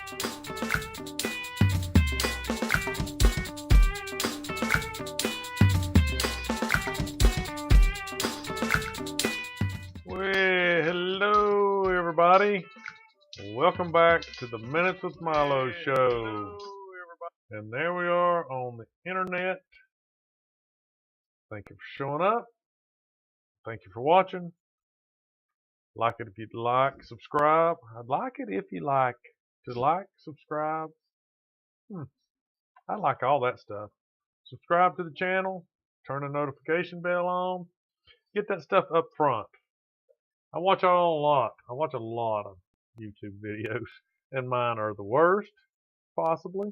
Well, hello everybody. Welcome back to the Minutes with Milo show. And there we are on the internet. Thank you for showing up. Thank you for watching. Like it if you'd like, subscribe. I'd like it if you like to like, subscribe. I like all that stuff. Subscribe to the channel, turn the notification bell on, get that stuff up front. I watch a lot of YouTube videos, and mine are the worst, possibly,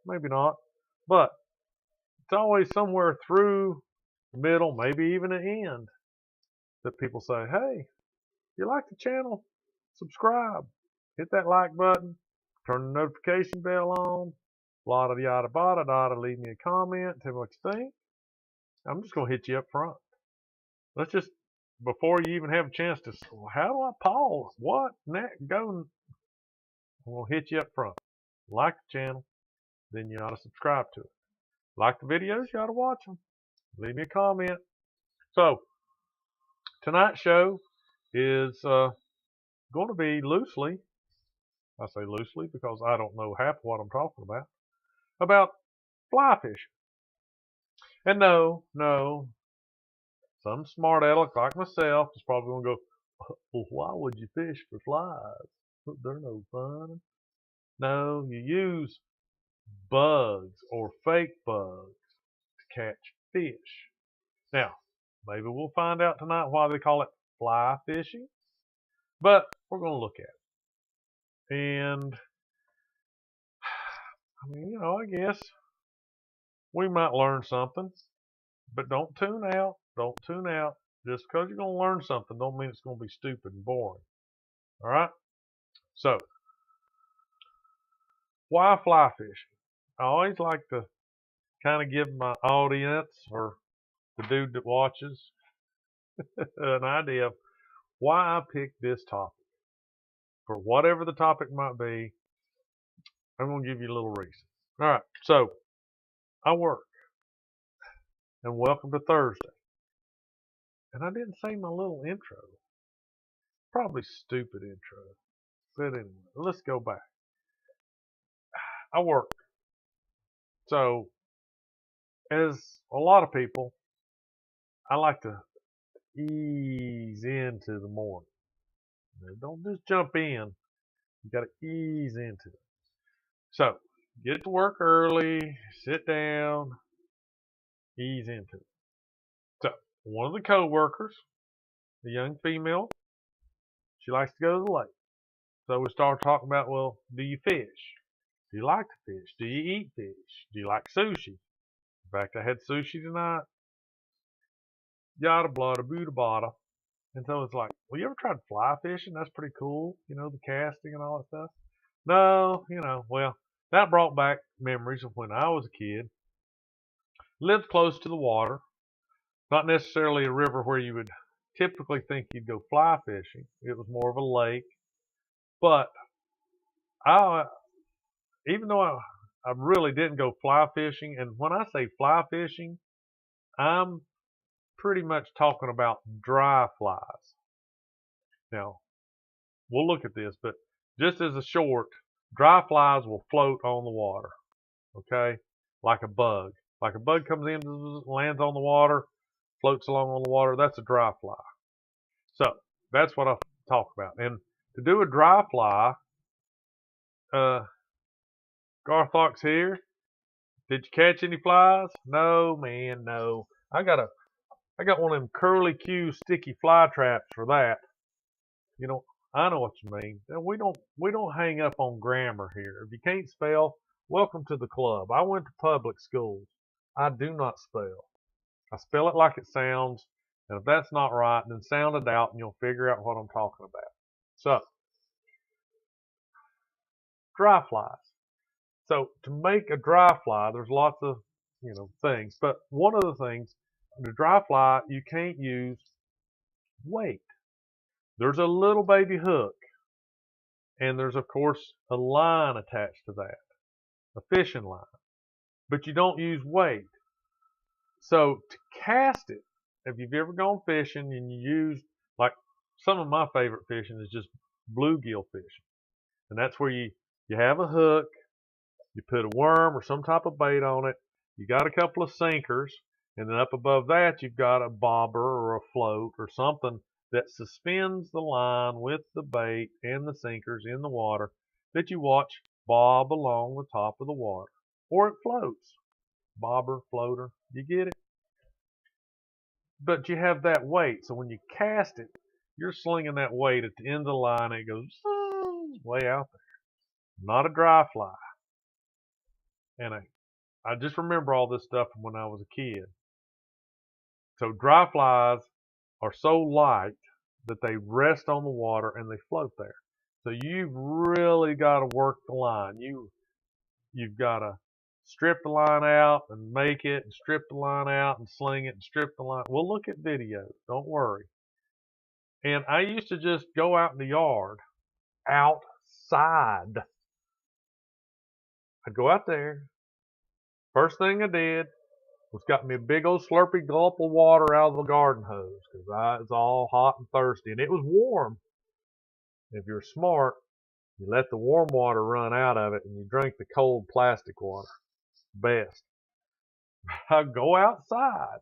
maybe not, but it's always somewhere through the middle, maybe even the end, that people say, hey, if you like the channel, subscribe, hit that like button, turn the notification bell on, blah da yada bada da, leave me a comment, tell me what you think. I'm just going to hit you up front. Let's just, before you even have a chance to, how do I pause? What? Go. I'm going to hit you up front. Like the channel, then you ought to subscribe to it. Like the videos, you ought to watch them. Leave me a comment. So, tonight's show is going to be loosely, I say loosely because I don't know half of what I'm talking about fly fishing. And no, some smart aleck like myself is probably going to go, well, why would you fish for flies? They're no fun. No, you use bugs or fake bugs to catch fish. Now, maybe we'll find out tonight why they call it fly fishing, but we're going to look at it. And, I mean, I guess we might learn something, but don't tune out. Don't tune out. Just because you're going to learn something don't mean it's going to be stupid and boring. All right? So, why fly fishing? I always like to kind of give my audience or the dude that watches an idea of why I picked this topic. For whatever the topic might be, I'm going to give you a little reason. All right, so I work, and welcome to Thursday. And I didn't say my little intro. Probably stupid intro. But anyway, let's go back. I work. So, as a lot of people, I like to ease into the morning. Don't just jump in. You got to ease into it. So, get to work early, sit down, ease into it. So, one of the co-workers, a young female, she likes to go to the lake. So we started talking about, well, do you fish? Do you like to fish? Do you eat fish? Do you like sushi? In fact, I had sushi tonight. Yada, blada, booda, bada. And so it's like, well, you ever tried fly fishing? That's pretty cool. The casting and all that stuff. No, well, that brought back memories of when I was a kid. Lived close to the water. Not necessarily a river where you would typically think you'd go fly fishing. It was more of a lake. But even though I really didn't go fly fishing, and when I say fly fishing, I'm pretty much talking about dry flies. Now, we'll look at this, but just as a short, dry flies will float on the water, okay? Like a bug. Like a bug comes in, lands on the water, floats along on the water, that's a dry fly. So, that's what I talk about. And to do a dry fly, Garthox here. Did you catch any flies? No, man, no. I got one of them curly Q sticky fly traps for that. I know what you mean. We don't hang up on grammar here. If you can't spell, welcome to the club. I went to public schools. I do not spell. I spell it like it sounds, and if that's not right, then sound it out and you'll figure out what I'm talking about. So, dry flies. So to make a dry fly, there's lots of, things. But one of the things, the dry fly, you can't use weight. There's a little baby hook. And there's, of course, a line attached to that, a fishing line. But you don't use weight. So to cast it, if you've ever gone fishing and you use, like some of my favorite fishing is just bluegill fishing. And that's where you have a hook, you put a worm or some type of bait on it, you got a couple of sinkers, and then up above that you've got a bobber or a float or something that suspends the line with the bait and the sinkers in the water that you watch bob along the top of the water. Or it floats. Bobber, floater, you get it? But you have that weight, so when you cast it, you're slinging that weight at the end of the line, and it goes way out there. Not a dry fly. And I just remember all this stuff from when I was a kid. So dry flies are so light that they rest on the water and they float there. So you've really got to work the line. You've got to strip the line out and make it, and strip the line out and sling it, and strip the line. We'll look at videos, don't worry. And I used to just go out in the yard, outside. I'd go out there. First thing I did was got me a big old slurpy gulp of water out of the garden hose because I was all hot and thirsty, and it was warm. If you're smart, you let the warm water run out of it and you drink the cold plastic water. Best. I go outside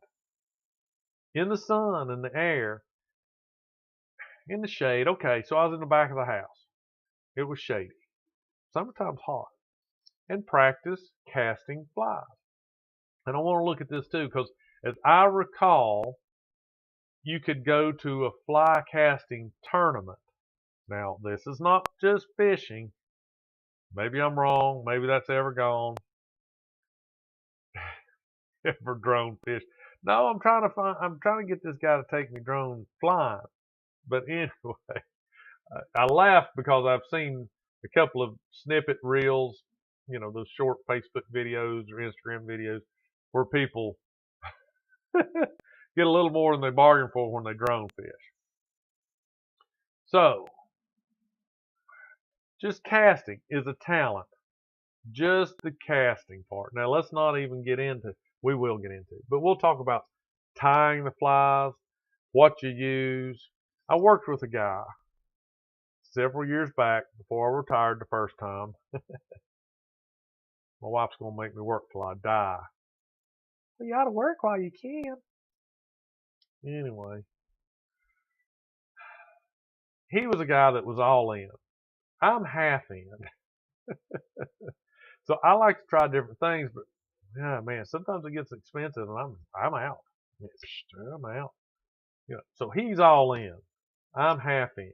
in the sun and the air, in the shade. Okay, so I was in the back of the house. It was shady. Sometimes hot. And practice casting flies. And I want to look at this too, because as I recall, you could go to a fly casting tournament. Now, this is not just fishing. Maybe I'm wrong. Maybe that's ever gone. Ever drone fish. No, I'm trying to get this guy to take me drone flying. But anyway, I laugh because I've seen a couple of snippet reels, those short Facebook videos or Instagram videos where people get a little more than they bargain for when they drone fish. So, just casting is a talent. Just the casting part. Now, let's not even get into, we will get into, but we'll talk about tying the flies, what you use. I worked with a guy several years back before I retired the first time. My wife's going to make me work till I die. Well, you ought to work while you can. Anyway, he was a guy that was all in. I'm half in. So I like to try different things, but yeah, man, sometimes it gets expensive and I'm out. I'm out. So he's all in. I'm half in.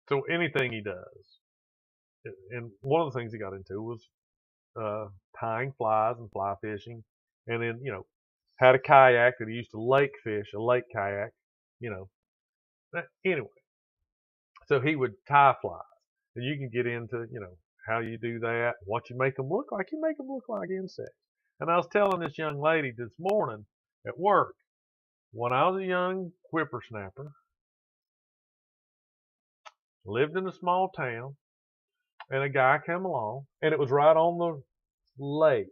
So anything he does. And one of the things he got into was tying flies and fly fishing. And then, had a kayak that he used to lake fish, a lake kayak, Anyway, so he would tie flies. And you can get into, how you do that, what you make them look like. You make them look like insects. And I was telling this young lady this morning at work, when I was a young whippersnapper, lived in a small town, and a guy came along, and it was right on the lake,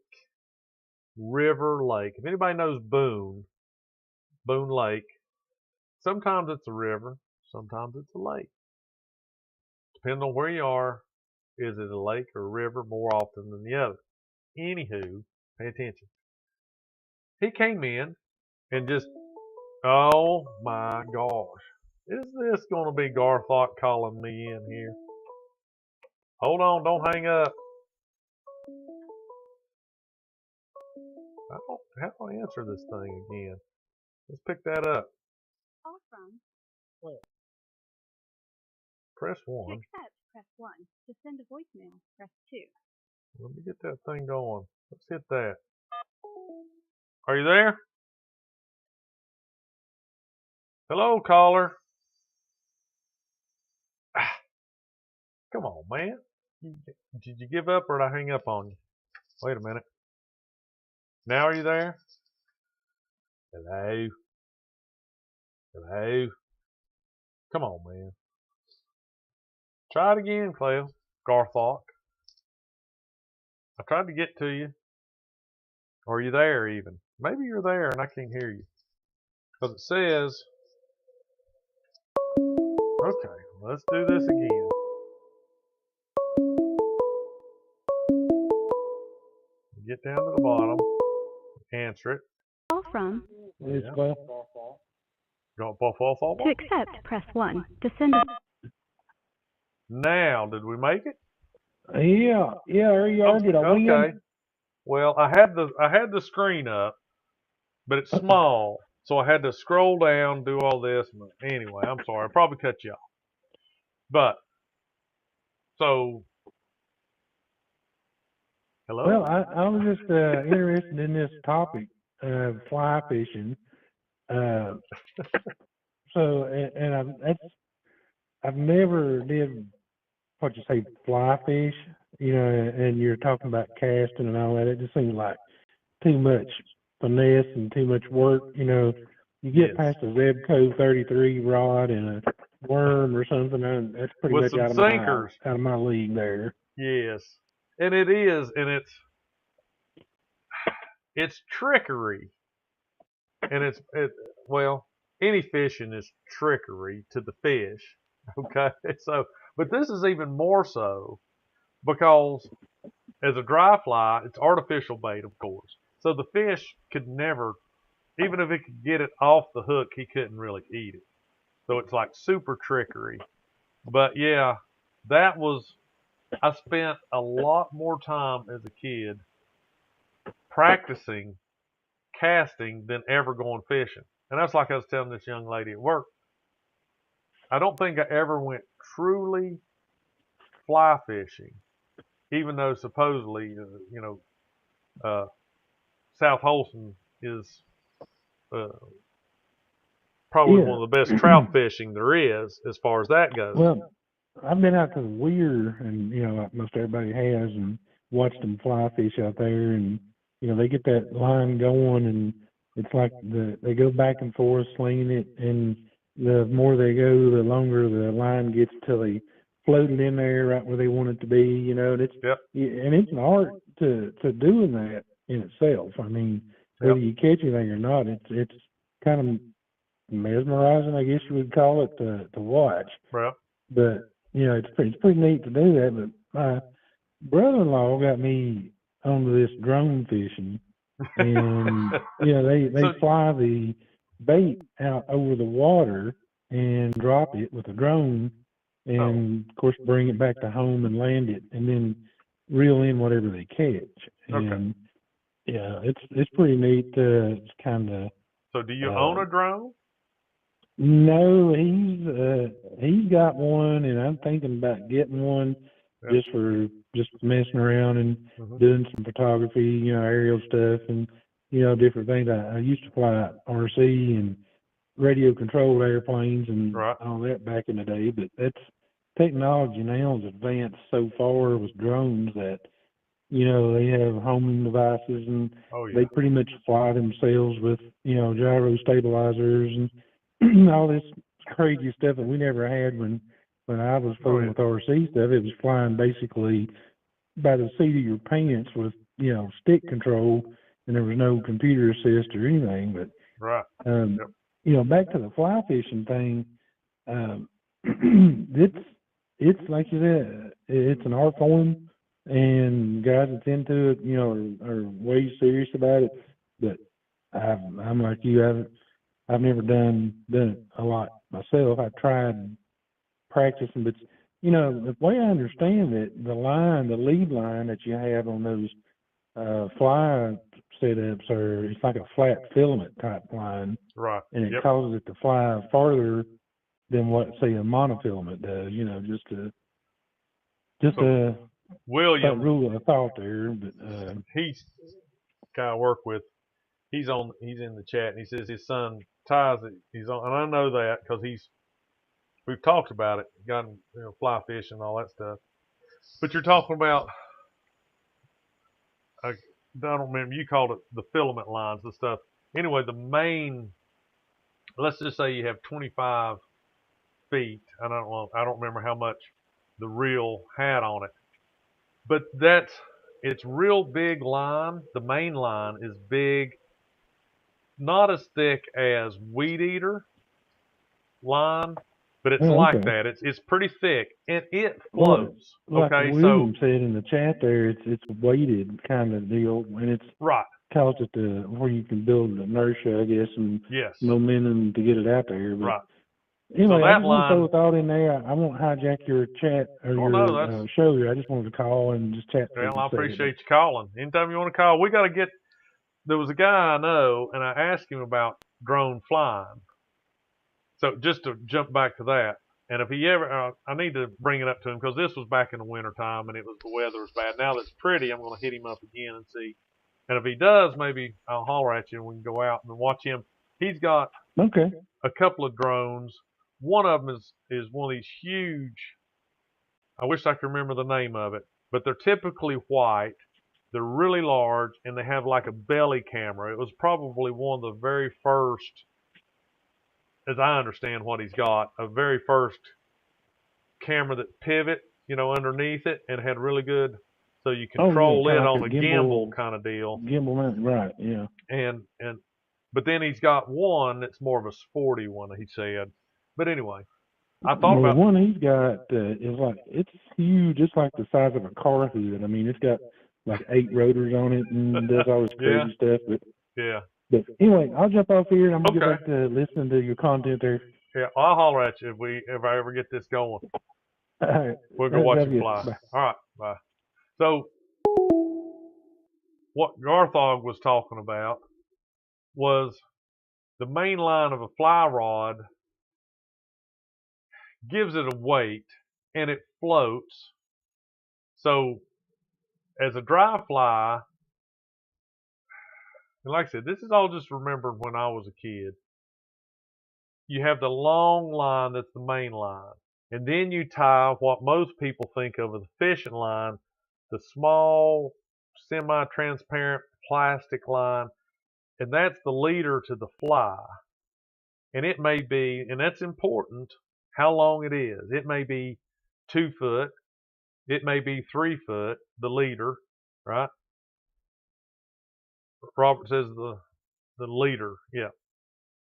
River Lake. If anybody knows Boone Lake, sometimes it's a river, sometimes it's a lake. Depending on where you are, is it a lake or a river more often than the other? Anywho, pay attention. He came in and just, oh my gosh. Is this going to be Garthok calling me in here? Hold on, don't hang up. How do I answer this thing again? Let's pick that up. Call from. Where? Press 1. To accept, press 1. To send a voicemail, press 2. Let me get that thing going. Let's hit that. Are you there? Hello, caller. Come on, man. Did you give up or did I hang up on you? Wait a minute. Now are you there? Hello? Hello? Come on, man. Try it again, Cleo. Garthok. I tried to get to you. Or are you there even? Maybe you're there and I can't hear you. Because it says, okay, let's do this again. Get down to the bottom. Answer it. Call from. It's Yeah. Cleo. To accept, press 1. To send a Now, did we make it? Yeah, there you are. Did I win? Okay. Well, I had the screen up, but it's small, so I had to scroll down, do all this. Anyway, I'm sorry. I probably cut you off. But so, hello. Well, I was just interested in this topic of fly fishing. So, and I've never did what you say fly fish, and you're talking about casting and all that. It just seems like too much finesse and too much work. You get Yes. past a Zebco 33 rod and a worm or something, and that's pretty With much some out sinkers. of my league there. Yes, and it is, and it's trickery, and well, any fishing is trickery to the fish. Okay, so but this is even more so because as a dry fly, it's artificial bait, of course. So the fish could never, even if it could get it off the hook, he couldn't really eat it. So it's like super trickery. But yeah, I spent a lot more time as a kid practicing casting than ever going fishing. And that's like I was telling this young lady at work. I don't think I ever went truly fly fishing, even though supposedly, South Holston is uh, probably one of the best trout fishing there is as far as that goes. Well, I've been out to the weir, and like most everybody has, and watched them fly fish out there, and they get that line going, and it's like they go back and forth slinging it, and the more they go, the longer the line gets till they float it in there right where they want it to be, and it's Yep. and it's an art to doing that in itself. I mean, whether you catch anything or not, it's kind of mesmerizing, I guess you would call it, to watch. Well, But it's pretty neat to do that. But my brother-in-law got me onto this drone fishing, and they fly the bait out over the water and drop it with a drone, and of course bring it back to home and land it, and then reel in whatever they catch. And yeah, it's pretty neat. It's kind of. So do you own a drone? No, he's got one, and I'm thinking about getting one just messing around and doing some photography, aerial stuff, and different things. I used to fly RC and radio controlled airplanes and all that back in the day, but that's technology now is advanced so far with drones that they have homing devices, and they pretty much fly themselves with gyro stabilizers and all this crazy stuff that we never had when I was fooling with RC stuff. It was flying basically by the seat of your pants with stick control, and there was no computer assist or anything. But back to the fly fishing thing, it's like you said, it's an art form, and guys that's into it, are way serious about it. But I'm like you, I've never done it a lot myself. I've tried practicing, but the way I understand it, the lead line that you have on those fly setups it's like a flat filament type line, and it causes it to fly farther than what say a monofilament does. William rule of thought there. But he's guy I work with. He's in the chat, and he says his son ties it. He's on, and I know that because we've talked about it. Got him, fly fishing and all that stuff. But you're talking about, I don't remember. You called it the filament lines, the stuff. Anyway, the main. Let's just say you have 25 feet. I don't remember how much the real hat on it. But it's real big line. The main line is big, not as thick as weed eater line, but it's Oh, like okay. that. It's pretty thick and it Well, floats. like Okay, so William said in the chat there, it's a weighted kind of deal, and it's right, caused it to where you can build inertia, I guess, and yes, momentum to get it out there. But right. So anyway, I that just want to throw line, a thought in there. I won't hijack your chat or oh no, your that's show here. I just wanted to call and just chat for well, I just a second. appreciate you calling. Anytime you want to call, we got to get. There was a guy I know, and I asked him about drone flying. So just to jump back to that, and if he ever, I need to bring it up to him because this was back in the winter time and the weather was bad. Now that it's pretty, I'm going to hit him up again and see. And if he does, maybe I'll holler at you and we can go out and watch him. He's got Okay. a couple of drones. One of them is one of these huge. I wish I could remember the name of it, but they're typically white. They're really large and they have like a belly camera. It was probably one of the very first, as I understand what he's got, a very first camera that pivot, underneath it and had really good, so you control it kind of on like a gimbal kind of deal. Gimbal mount, right? Yeah. And but then he's got one that's more of a sporty one, he said. But anyway, I thought Well, about the one he's got is like it's huge. It's like the size of a car hood. I mean, it's got like 8 rotors on it and does all this yeah, crazy stuff. yeah, But anyway, I'll jump off here and I'm gonna get okay, back to listening to your content there. yeah. I'll holler at you if I ever get this going. All right. We'll go watch That's him good. fly. Bye. All right, bye. So what Garthog was talking about was the main line of a fly rod gives it a weight and it floats. So as a dry fly, and like I said, this is all just remembered when I was a kid. You have the long line that's the main line. And then you tie what most people think of as a fishing line, the small, semi-transparent plastic line, and that's the leader to the fly. And it may be, and that's important, how long it is. It may be 2 foot, it may be 3 foot, the leader, right? Robert says the leader, yeah.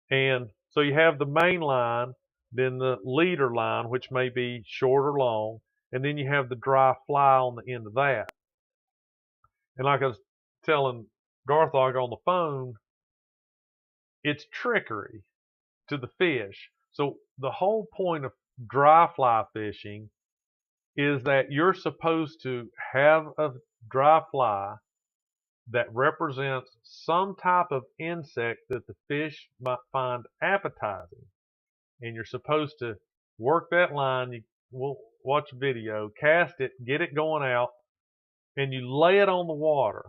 And so you have the main line, then the leader line, which may be short or long, and then you have the dry fly on the end of that. And like I was telling Garthog on the phone, it's trickery to the fish. So the whole point of dry fly fishing is that you're supposed to have a dry fly that represents some type of insect that the fish might find appetizing. And you're supposed to work that line. We'll watch a video, cast it, get it going out, and you lay it on the water.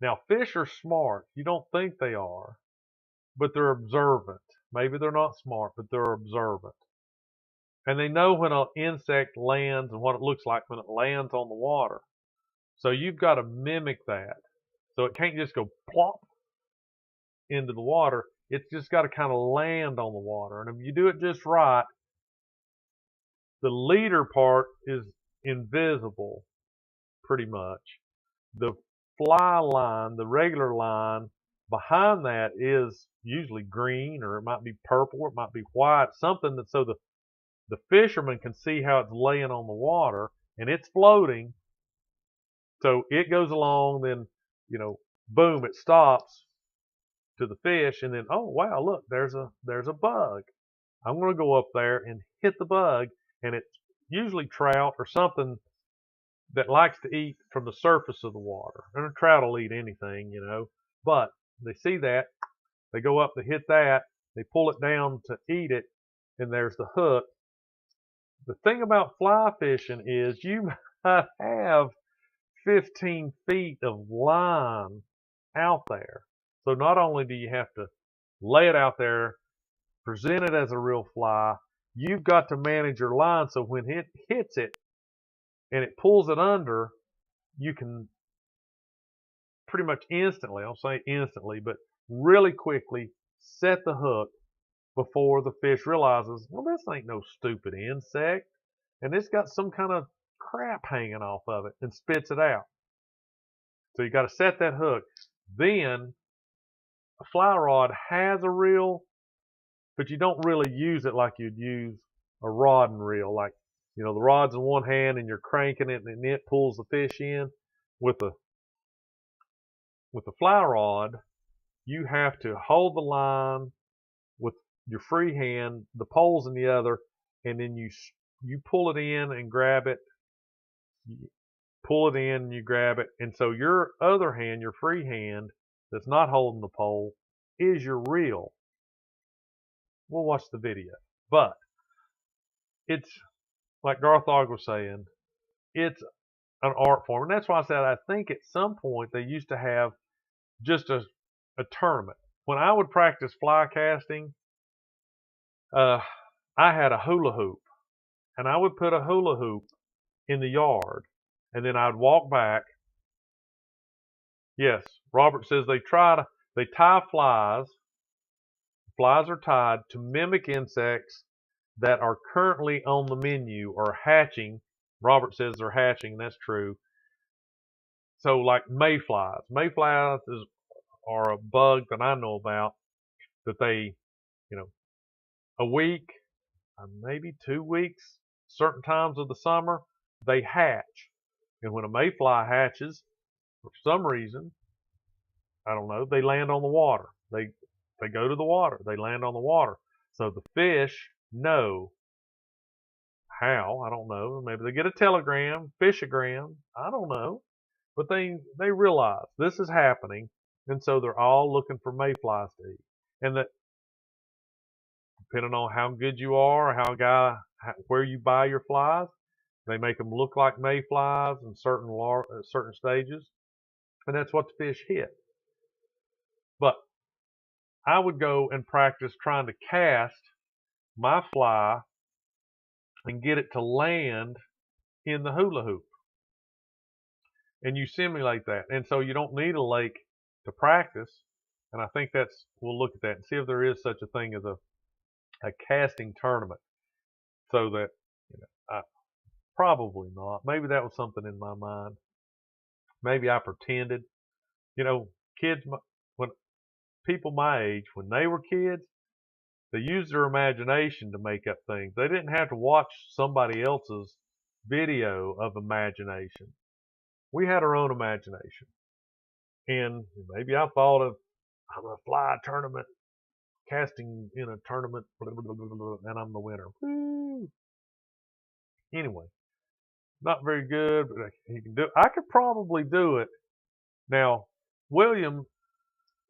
Now, fish are smart. You don't think they are, but they're observant. Maybe they're not smart, but they're observant. And they know when an insect lands and what it looks like when it lands on the water. So you've got to mimic that. So it can't just go plop into the water. It's just got to kind of land on the water. And if you do it just right, the leader part is invisible pretty much. The fly line, the regular line behind that is usually green, or it might be purple, or it might be white, something that so the fisherman can see how it's laying on the water and it's floating. So it goes along, then, boom, it stops to the fish, and then, oh wow, look, there's a bug. I'm going to go up there and hit the bug, and it's usually trout or something that likes to eat from the surface of the water. And a trout will eat anything, but they see that, they go up to hit that, they pull it down to eat it, and there's the hook. The thing about fly fishing is you might have 15 feet of line out there. So not only do you have to lay it out there, present it as a real fly, you've got to manage your line so when it hits it and it pulls it under, you can pretty much instantly, I'll say instantly, but really quickly set the hook before the fish realizes, well, this ain't no stupid insect. and it's got some kind of crap hanging off of it and spits it out. So you got to set that hook. Then a fly rod has a reel, but you don't really use it like you'd use a rod and reel. Like, the rod's in one hand and you're cranking it and it pulls the fish in. With the fly rod, you have to hold the line with your free hand, the pole's in the other, and then you pull it in and grab it. You pull it in and you grab it. And so your other hand, your free hand, that's not holding the pole, is your reel. We'll watch the video. But it's, like Garthog was saying, it's an art form. And that's why I said I think at some point they used to have just a tournament. When I would practice fly casting, I had a hula hoop. And I would put a hula hoop in the yard. And then I'd walk back. Yes, Robert says they tie flies. Flies are tied to mimic insects that are currently on the menu or hatching. Robert says they're hatching, and that's true. So like mayflies. Mayflies are a bug that I know about that they, a week, maybe 2 weeks, certain times of the summer, they hatch. And when a mayfly hatches, for some reason, I don't know, they land on the water. They go to the water. They land on the water. So the fish know how. I don't know. Maybe they get a telegram, fishogram. I don't know. But they realize this is happening. And so they're all looking for mayflies to eat. And that, depending on how good you are, where you buy your flies, they make them look like mayflies in certain stages. And that's what the fish hit. But I would go and practice trying to cast my fly and get it to land in the hula hoop. And you simulate that. And so you don't need a lake to practice. And I think we'll look at that and see if there is such a thing as a casting tournament. So that, probably not. Maybe that was something in my mind. Maybe I pretended. Kids, when people my age, when they were kids, they used their imagination to make up things. They didn't have to watch somebody else's video of imagination. We had our own imagination. And maybe I thought of, I'm a fly tournament, casting in a tournament, blah, blah, blah, blah, blah, and I'm the winner. Woo. Anyway, not very good, but he can do it. I could probably do it. Now, William,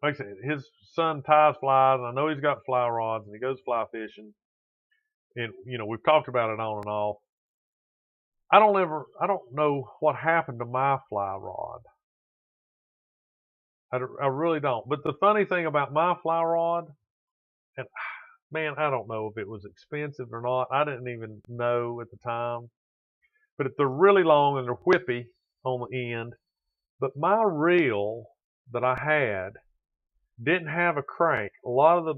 like I said, his son ties flies. I know he's got fly rods and he goes fly fishing. And, we've talked about it on and off. I don't know what happened to my fly rod. I really don't. But the funny thing about my fly rod, and man, I don't know if it was expensive or not. I didn't even know at the time. But they're really long and they're whippy on the end. But my reel that I had didn't have a crank. A lot of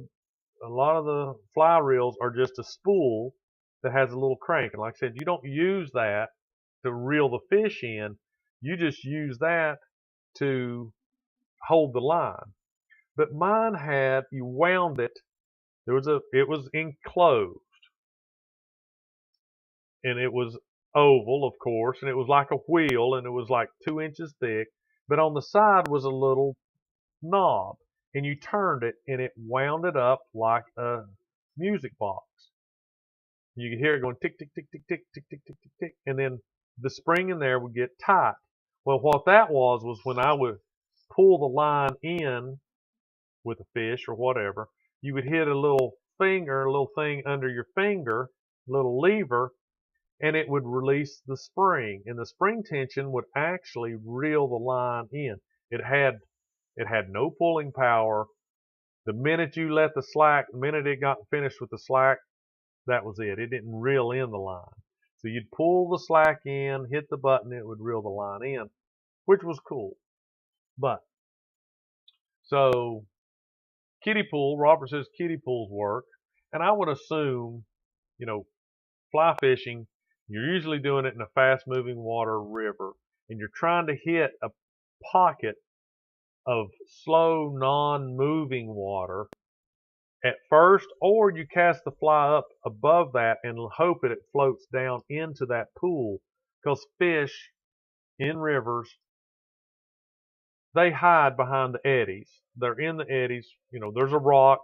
the fly reels are just a spool that has a little crank. And like I said, you don't use that to reel the fish in. You just use that to hold the line. But mine you wound it. It was enclosed. And it was oval, of course, and it was like a wheel, and it was like 2 inches thick. But on the side was a little knob, and you turned it, and it wound it up like a music box. You could hear it going tick, tick, tick, tick, tick, tick, tick, tick, tick, tick, and then the spring in there would get tight. Well, what that was when I would pull the line in with a fish or whatever, you would hit a little thing under your finger, little lever, and it would release the spring. And the spring tension would actually reel the line in. It had no pulling power. The minute you let the minute it got finished with the slack, that was it. It didn't reel in the line. So you'd pull the slack in, hit the button, it would reel the line in, which was cool. But, so, kiddie pool, Robert says kiddie pools work. And I would assume, fly fishing, You're usually doing it in a fast-moving water river, and you're trying to hit a pocket of slow, non-moving water at first, or you cast the fly up above that and hope that it floats down into that pool, because fish in rivers, they hide behind the eddies. They're in the eddies. There's a rock.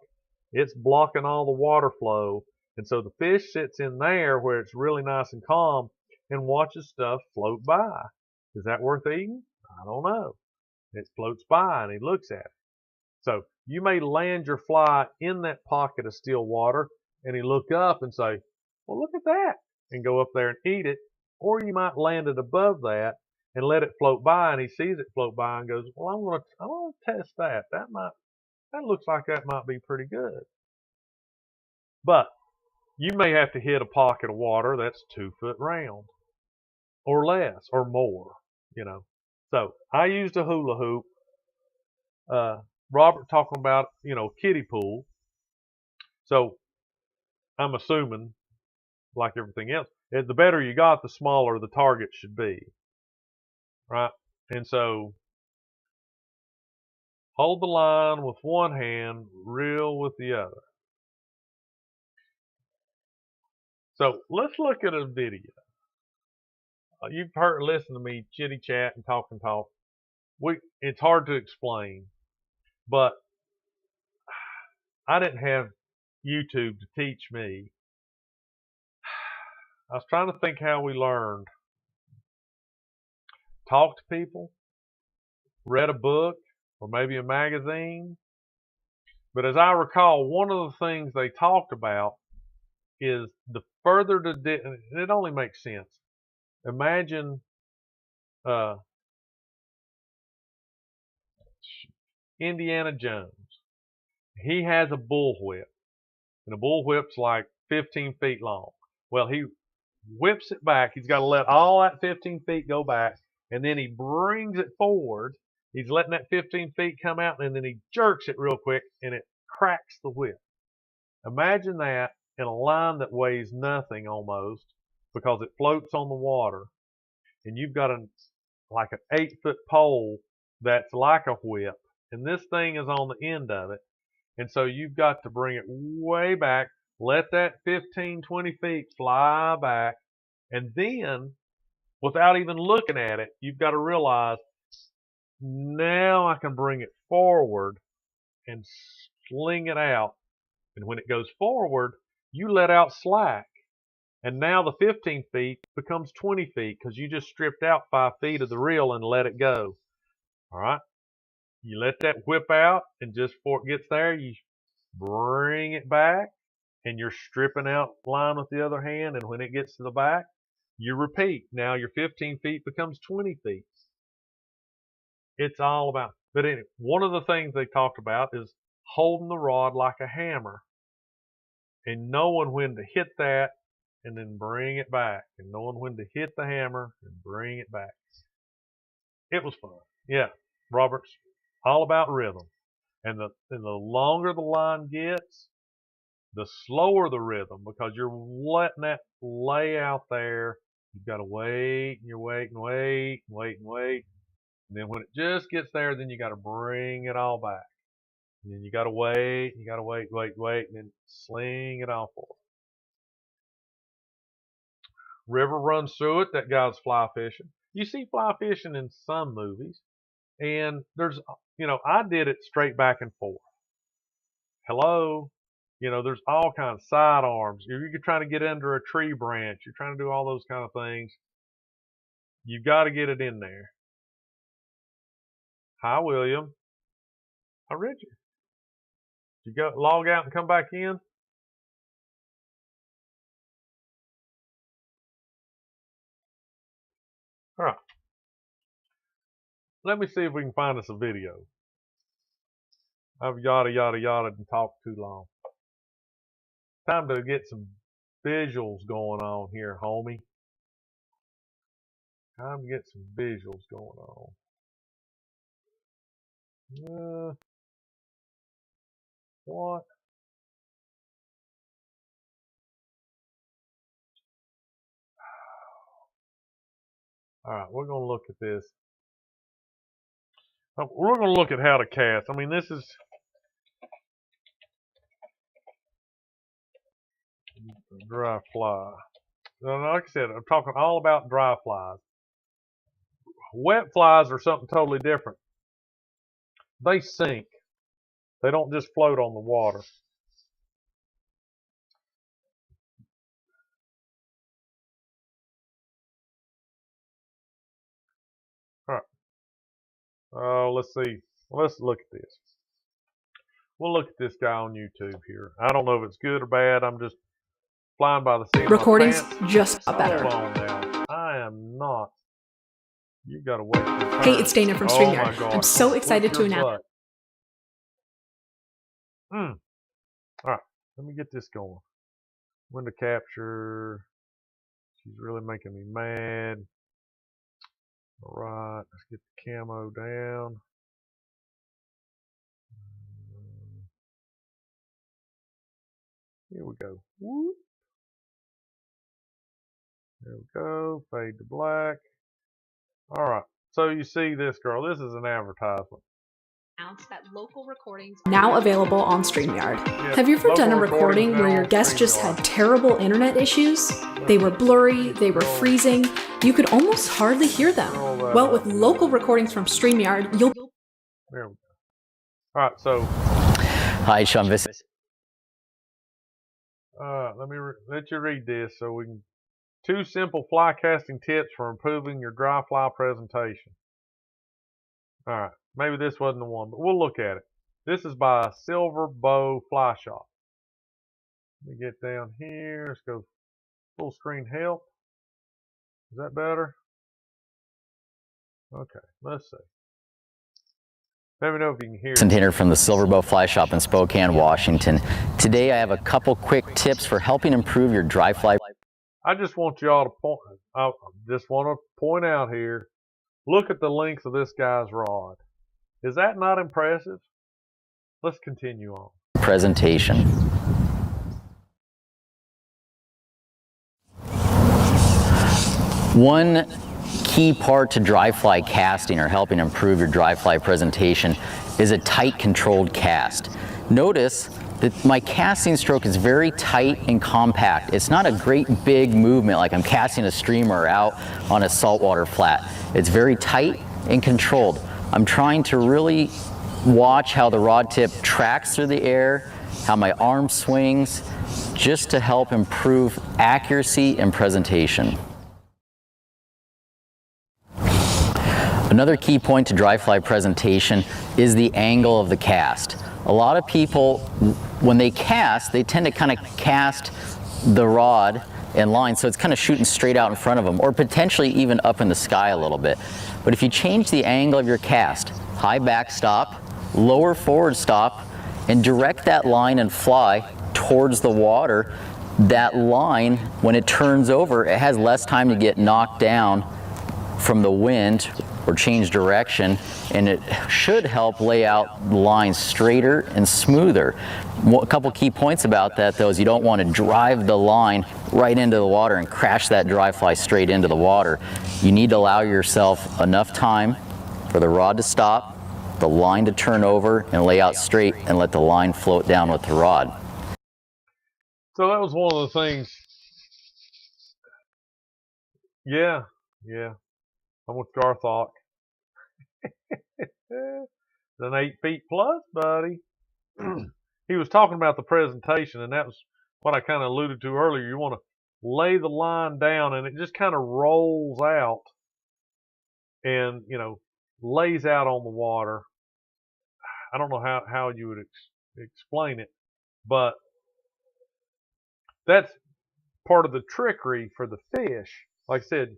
It's blocking all the water flow. And so the fish sits in there where it's really nice and calm and watches stuff float by. Is that worth eating? I don't know. It floats by and he looks at it. So you may land your fly in that pocket of still water and he look up and say, well, look at that, and go up there and eat it. Or you might land it above that and let it float by, and he sees it float by and goes, well, I want to test that. That looks like that might be pretty good. But you may have to hit a pocket of water that's 2 foot round or less or more, So I used a hula hoop. Robert talking about, kiddie pool. So I'm assuming, like everything else, the better you got, the smaller the target should be. Right? And so hold the line with one hand, reel with the other. So let's look at a video. You've listened to me chitty chat and talk and talk. It's hard to explain, but I didn't have YouTube to teach me. I was trying to think how we learned. Talk to people, read a book, or maybe a magazine. But as I recall, one of the things they talked about is the further to and it only makes sense. Imagine Indiana Jones. He has a bullwhip, and a bullwhip's like 15 feet long. Well, he whips it back. He's got to let all that 15 feet go back, and then he brings it forward. He's letting that 15 feet come out, and then he jerks it real quick, and it cracks the whip. Imagine that in a line that weighs nothing almost, because it floats on the water, and you've got like an 8-foot pole that's like a whip, and this thing is on the end of it, and so you've got to bring it way back, let that 15, 20 feet fly back, and then, without even looking at it, you've got to realize, now I can bring it forward and sling it out. And when it goes forward, you let out slack. And now the 15 feet becomes 20 feet because you just stripped out 5 feet of the reel and let it go. All right? You let that whip out, and just before it gets there, you bring it back, and you're stripping out line with the other hand. And when it gets to the back, you repeat. Now your 15 feet becomes 20 feet. It's all about, but anyway, one of the things they talked about is holding the rod like a hammer and knowing when to hit that and then bring it back, and knowing when to hit the hammer and bring it back. It was fun. Yeah, Robert's all about rhythm. And the longer the line gets, the slower the rhythm, because you're letting that lay out there. You've got to wait, and you're waiting, wait, wait, and wait. And then when it just gets there, then you got to bring it all back. And then you got to wait, and then sling it all forward. River runs through it. That guy's fly fishing. You see fly fishing in some movies, and there's, I did it straight back and forth. Hello, there's all kinds of sidearms. You're trying to get under a tree branch. You're trying to do all those kind of things. You've got to get it in there. Hi, William. How read you? Did you go log out and come back in? All right. Let me see if we can find us a video. I've yada yada yada and talked too long. Time to get some visuals going on here, homie. Time to get some visuals going on. What? All right, we're going to look at this. We're going to look at how to cast. I mean, this is dry fly. Like I said, I'm talking all about dry flies. Wet flies are something totally different. They sink. They don't just float on the water. All right. Let's see. Let's look at this. We'll look at this guy on YouTube here. I don't know if it's good or bad. I'm just flying by the seat of my Recordings pants. just got better. Hold on now. I am not. You gotta wait. Hey, it's Dana from StreamYard. Oh my God. I'm so excited to announce. All right, let me get this going. Window capture. She's really making me mad. All right, let's get the camo down. Here we go. Whoop. There we go. Fade to black. All right. So you see this girl. This is an advertisement. That local recordings are now available on StreamYard. Yep. Have you ever done a recording where your guest just had terrible internet issues? They were blurry, they were freezing, you could almost hardly hear them. Well, with local recordings from StreamYard, you'll... There we go. All right, so... Hi, Sean. Let me let you read this so we can... 2 simple fly casting tips for improving your dry fly presentation. All right. Maybe this wasn't the one, but we'll look at it. This is by Silver Bow Fly Shop. Let me get down here. Let's go full screen help. Is that better? Okay, let's see. Let me know if you can hear. Container from the Silver Bow Fly Shop in Spokane, Washington. Today I have a couple quick tips for helping improve your dry fly. I just want y'all to point. I just want to point out here. Look at the length of this guy's rod. Is that not impressive? Let's continue on. Presentation. One key part to dry fly casting or helping improve your dry fly presentation is a tight, controlled cast. Notice that my casting stroke is very tight and compact. It's not a great big movement like I'm casting a streamer out on a saltwater flat. It's very tight and controlled. I'm trying to really watch how the rod tip tracks through the air, how my arm swings, just to help improve accuracy and presentation. Another key point to dry fly presentation is the angle of the cast. A lot of people, when they cast, they tend to kind of cast the rod in line so it's kind of shooting straight out in front of them, or potentially even up in the sky a little bit. But if you change the angle of your cast, high back stop, lower forward stop, and direct that line and fly towards the water, that line, when it turns over, it has less time to get knocked down from the wind or change direction, and it should help lay out the line straighter and smoother. A couple key points about that though is you don't want to drive the line right into the water and crash that dry fly straight into the water. You need to allow yourself enough time for the rod to stop, the line to turn over and lay out straight, and let the line float down with the rod. So that was one of the things. Yeah. I'm with Garthok. An 8 feet plus, buddy. He was talking about the presentation, and that was what I kind of alluded to earlier. You want to lay the line down, and it just kind of rolls out and, lays out on the water. I don't know how you would explain it, but that's part of the trickery for the fish. Like I said,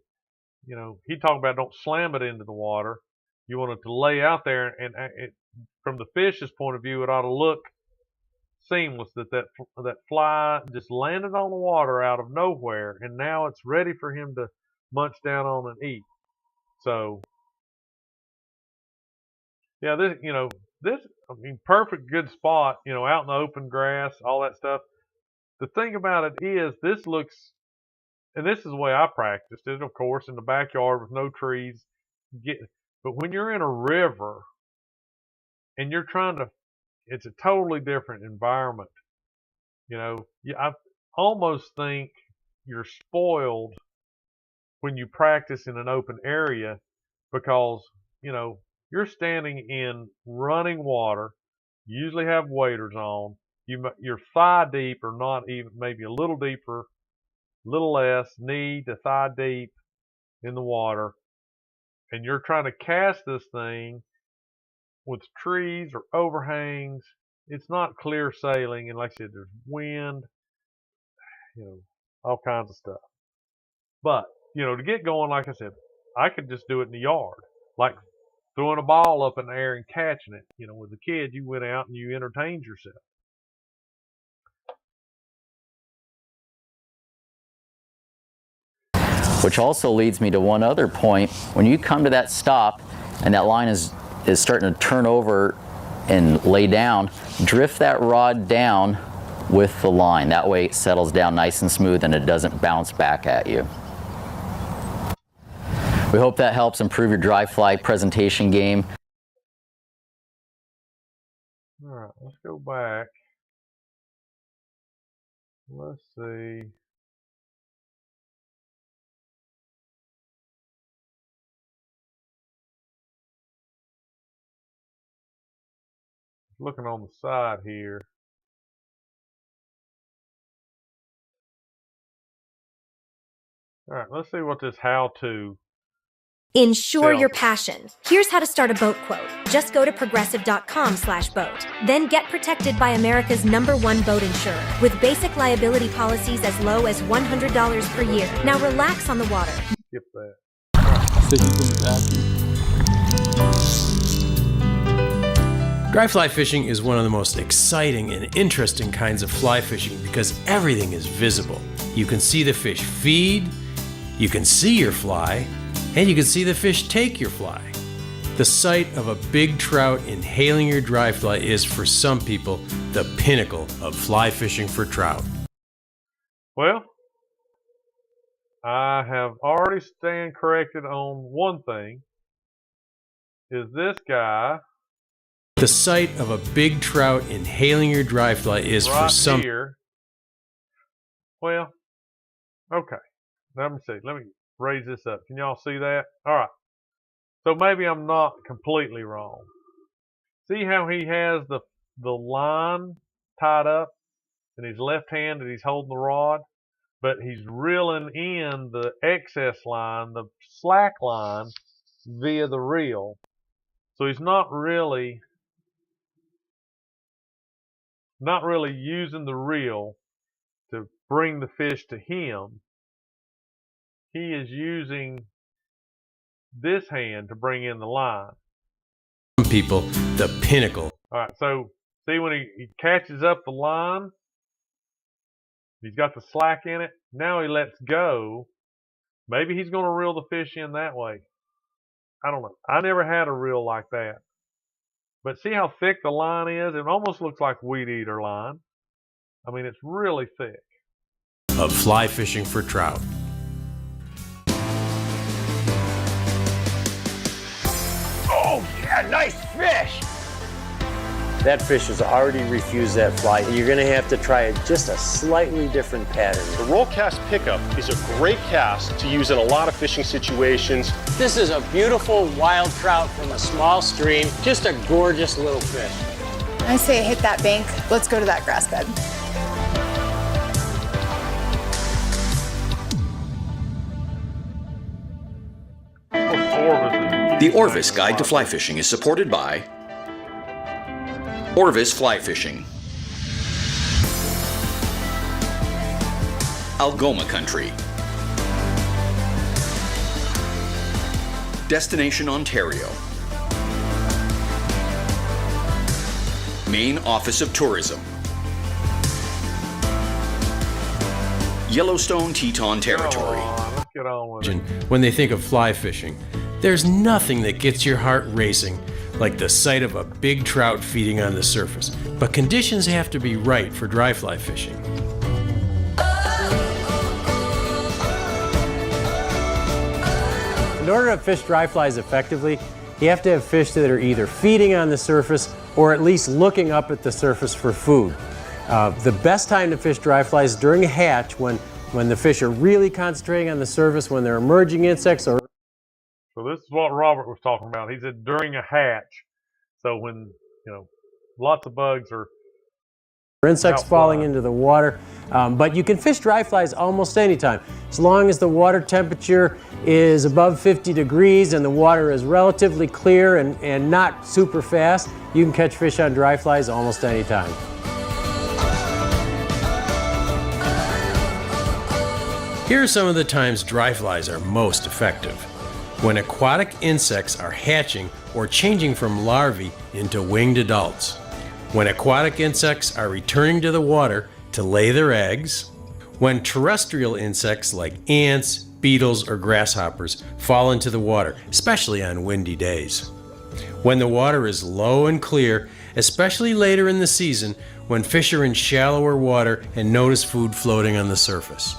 he talked about don't slam it into the water. You want it to lay out there, and from the fish's point of view, it ought to look seamless. That fly just landed on the water out of nowhere, and now it's ready for him to munch down on and eat. So, yeah, this perfect, good spot. Out in the open grass, all that stuff. The thing about it is, this looks and this is the way I practiced it, of course, in the backyard with no trees. But when you're in a river and you're trying to, it's a totally different environment. You know, I almost think you're spoiled when you practice in an open area because, you know, you're standing in running water, you usually have waders on, you're thigh deep or not even, maybe a little deeper, a little less, knee to thigh deep in the water, and you're trying to cast this thing with trees or overhangs. It's not clear sailing, and like I said, there's wind, you know, all kinds of stuff. But, you know, to get going, like I said, I could just do it in the yard, like throwing a ball up in the air and catching it. You know, with the kids, you went out and you entertained yourself. Which also leads me to one other point. When you come to that stop and that line is starting to turn over and lay down, drift that rod down with the line. That way it settles down nice and smooth and it doesn't bounce back at you. We hope that helps improve your dry fly presentation game. All right, let's go back. Let's see. Looking on the side here. All right, let's see what this how-to. Ensure your passion. Here's how to start a boat quote. Just go to progressive.com/boat. Then get protected by America's #1 boat insurer with basic liability policies as low as $100 per year. Now relax on the water. Skip that. Dry fly fishing is one of the most exciting and interesting kinds of fly fishing because everything is visible. You can see the fish feed, you can see your fly, and you can see the fish take your fly. The sight of a big trout inhaling your dry fly is, for some people, the pinnacle of fly fishing for trout. Well, I have already stand corrected on one thing. Is this guy. The sight of a big trout inhaling your dry fly is right for some. Here. Well, okay. Let me see. Let me raise this up. Can y'all see that? All right. So maybe I'm not completely wrong. See how he has the line tied up in his left hand and he's holding the rod, but he's reeling in the excess line, the slack line, via the reel. So he's not really using the reel to bring the fish to him. He is using this hand to bring in the line. Some people, the pinnacle. All right, so see when he catches up the line, he's got the slack in it. Now he lets go. Maybe he's going to reel the fish in that way. I don't know. I never had a reel like that. But see how thick the line is? It almost looks like weed eater line. I mean, it's really thick. Of fly fishing for trout. Oh, yeah, nice fish! That fish has already refused that fly. You're gonna have to try just a slightly different pattern. The roll cast pickup is a great cast to use in a lot of fishing situations. This is a beautiful wild trout from a small stream. Just a gorgeous little fish. I say hit that bank. Let's go to that grass bed. The Orvis Guide to Fly Fishing is supported by Orvis Fly Fishing, Algoma Country, Destination Ontario, Maine Office of Tourism, Yellowstone Teton Territory. Let's get on with it. When they think of fly fishing, there's nothing that gets your heart racing like the sight of a big trout feeding on the surface. But conditions have to be right for dry fly fishing. In order to fish dry flies effectively, you have to have fish that are either feeding on the surface or at least looking up at the surface for food. The best time to fish dry flies is during a hatch when the fish are really concentrating on the surface, when they're emerging insects. Or So this is what Robert was talking about. He said during a hatch. So when, lots of bugs are insects falling into the water. But you can fish dry flies almost anytime. As long as the water temperature is above 50 degrees and the water is relatively clear and not super fast, you can catch fish on dry flies almost anytime. Here are some of the times dry flies are most effective. When aquatic insects are hatching or changing from larvae into winged adults. When aquatic insects are returning to the water to lay their eggs. When terrestrial insects like ants, beetles, or grasshoppers fall into the water, especially on windy days. When the water is low and clear, especially later in the season when fish are in shallower water and notice food floating on the surface.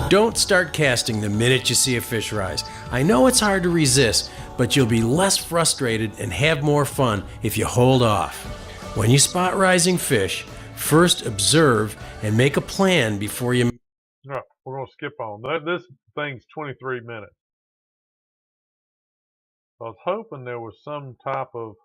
Don't start casting the minute you see a fish rise. I know it's hard to resist, but you'll be less frustrated and have more fun if you hold off. When you spot rising fish, first observe and make a plan before you... No, we're going to skip on. This thing's 23 minutes. I was hoping there was some type of...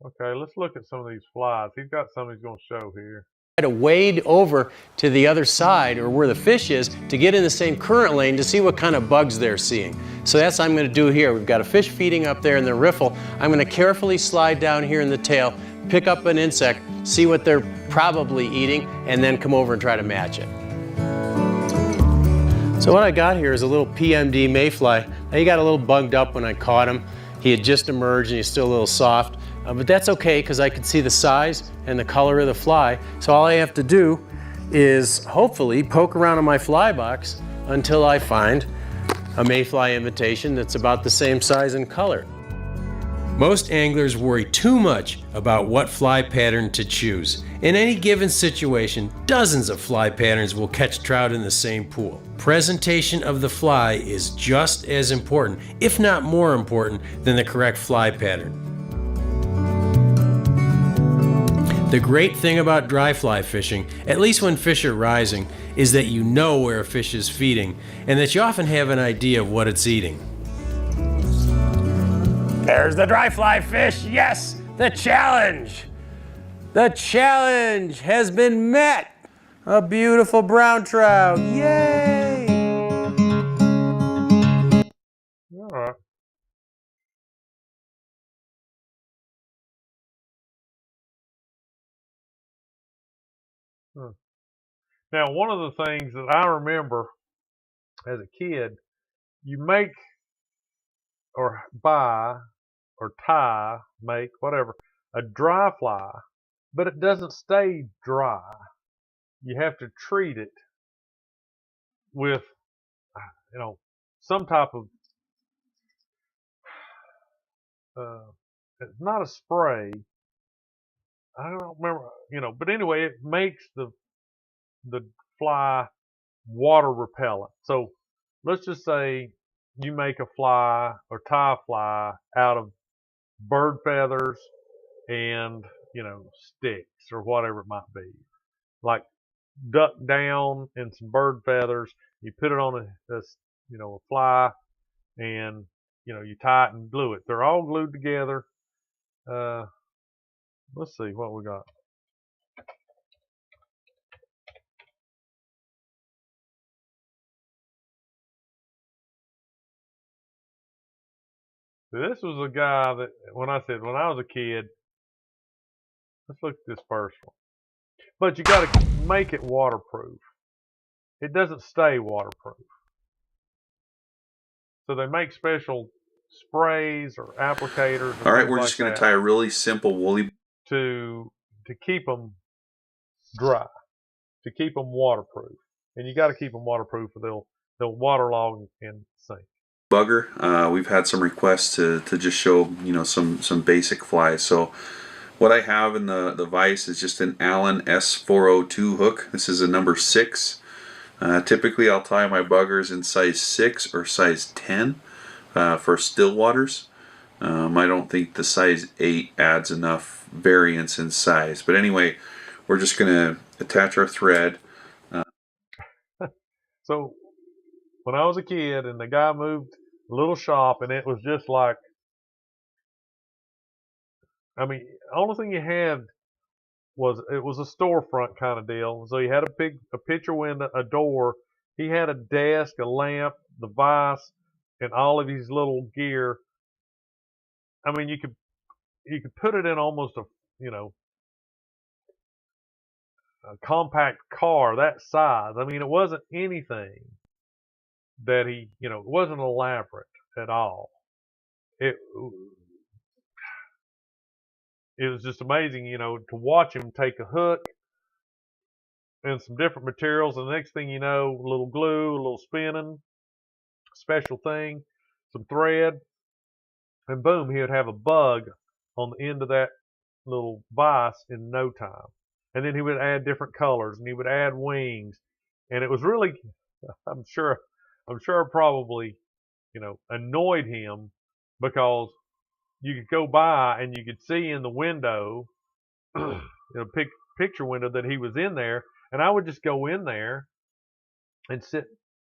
Okay, let's look at some of these flies. He's got some he's going to show here. To wade over to the other side or where the fish is to get in the same current lane to see what kind of bugs they're seeing. So that's what I'm going to do here. We've got a fish feeding up there in the riffle. I'm going to carefully slide down here in the tail, pick up an insect, see what they're probably eating, and then come over and try to match it. So what I got here is a little PMD mayfly. Now he got a little bugged up when I caught him. He had just emerged and he's still a little soft. But that's okay because I could see the size and the color of the fly. So all I have to do is hopefully poke around in my fly box until I find a mayfly imitation that's about the same size and color. Most anglers worry too much about what fly pattern to choose. In any given situation, dozens of fly patterns will catch trout in the same pool. Presentation of the fly is just as important, if not more important, than the correct fly pattern. The great thing about dry fly fishing, at least when fish are rising, is that you know where a fish is feeding and that you often have an idea of what it's eating. There's the dry fly fish, yes, the challenge. The challenge has been met. A beautiful brown trout, yay! All right. Now, one of the things that I remember as a kid, you make or buy or tie, make, whatever, a dry fly, but it doesn't stay dry. You have to treat it with, some type of, it's not a spray. I don't remember, but anyway, it makes the fly water repellent. So let's just say you make a fly or tie a fly out of bird feathers and, sticks or whatever it might be. Like duck down and some bird feathers. You put it on a fly and, you tie it and glue it. They're all glued together. Let's see what we got. This was a guy that, when I was a kid, let's look at this first one. But you got to make it waterproof. It doesn't stay waterproof. So they make special sprays or applicators. All right, we're just going to tie a really simple woolly to keep them dry, to keep them waterproof. And you got to keep them waterproof or they'll waterlog and sink. bugger. We've had some requests to just show some basic flies. So What I have in the vise is just an Allen S402 hook. This is a number 6. Typically I'll tie my buggers in size 6 or size 10 for still waters. I don't think the size 8 adds enough variance in size. But anyway, we're just going to attach our thread. So when I was a kid and the guy moved a little shop and it was just like, I mean, the only thing you had was, it was a storefront kind of deal. So you had a picture window, a door. He had a desk, a lamp, the vise, and all of his little gear. I mean, you could put it in almost a, you know, a compact car that size. I mean, it wasn't anything that he, you know, it wasn't elaborate at all. It was just amazing, you know, to watch him take a hook and some different materials, and the next thing you know, a little glue, a little spinning, special thing, some thread, and boom, he would have a bug on the end of that little vise in no time. And then he would add different colors, and he would add wings, and it was really, I'm sure probably, you know, annoyed him, because you could go by and you could see in the window, you know, picture window, that he was in there, and I would just go in there and sit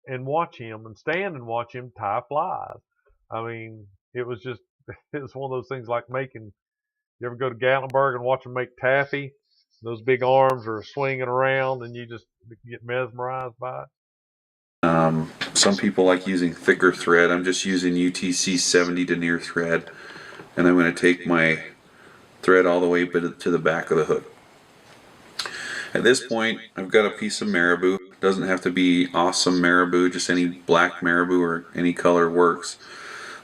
and watch him and stand and watch him tie flies. I mean, it was just, it was one of those things like making, you ever go to Gatlinburg and watch them make taffy? Those big arms are swinging around and you just get mesmerized by it. Some people like using thicker thread. I'm just using UTC 70 denier thread, and I'm going to take my thread all the way to the back of the hook. At this point, I've got a piece of marabou. It doesn't have to be awesome marabou, just any black marabou or any color works.